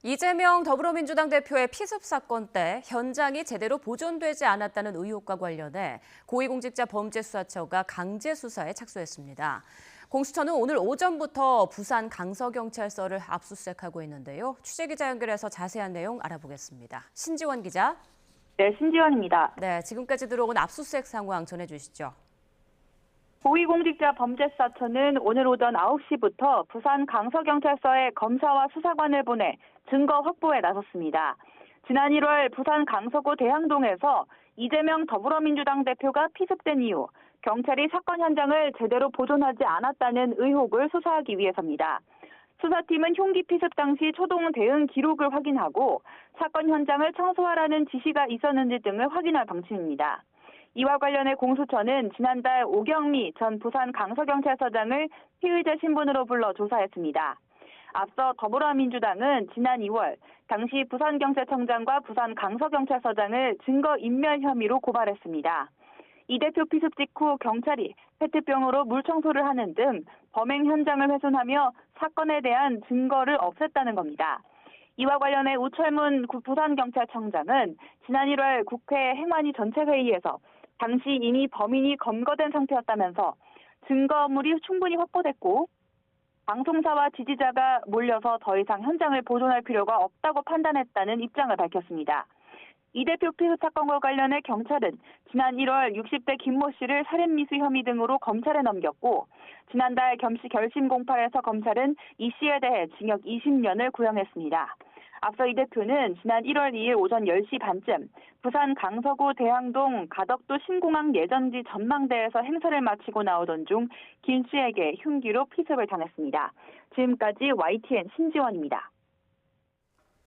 이재명 더불어민주당 대표의 피습 사건 때 현장이 제대로 보존되지 않았다는 의혹과 관련해 고위공직자범죄수사처가 강제 수사에 착수했습니다. 공수처는 오늘 오전부터 부산 강서경찰서를 압수수색하고 있는데요. 취재기자 연결해서 자세한 내용 알아보겠습니다. 신지원 기자. 네, 신지원입니다. 네, 지금까지 들어온 압수수색 상황 전해주시죠. 고위공직자범죄수사처는 오늘 오전 9시부터 부산 강서경찰서에 검사와 수사관을 보내 증거 확보에 나섰습니다. 지난 1월 부산 강서구 대항동에서 이재명 더불어민주당 대표가 피습된 이후 경찰이 사건 현장을 제대로 보존하지 않았다는 의혹을 수사하기 위해서입니다. 수사팀은 흉기 피습 당시 초동 대응 기록을 확인하고 사건 현장을 청소하라는 지시가 있었는지 등을 확인할 방침입니다. 이와 관련해 공수처는 지난달 오경미 전 부산 강서경찰서장을 피의자 신분으로 불러 조사했습니다. 앞서 더불어민주당은 지난 2월 당시 부산경찰청장과 부산 강서경찰서장을 증거인멸 혐의로 고발했습니다. 이 대표 피습 직후 경찰이 페트병으로 물청소를 하는 등 범행 현장을 훼손하며 사건에 대한 증거를 없앴다는 겁니다. 이와 관련해 우철문 부산경찰청장은 지난 1월 국회 행안위 전체회의에서 당시 이미 범인이 검거된 상태였다면서 증거물이 충분히 확보됐고 방송사와 지지자가 몰려서 더 이상 현장을 보존할 필요가 없다고 판단했다는 입장을 밝혔습니다. 이 대표 피습 사건과 관련해 경찰은 지난 1월 60대 김모 씨를 살인미수 혐의 등으로 검찰에 넘겼고 지난달 결심 공판에서 검찰은 이 씨에 대해 징역 20년을 구형했습니다. 앞서 이 대표는 지난 1월 2일 오전 10시 반쯤 부산 강서구 대항동 가덕도 신공항 예전지 전망대에서 행사를 마치고 나오던 중 김 씨에게 흉기로 피습을 당했습니다. 지금까지 YTN 신지원입니다.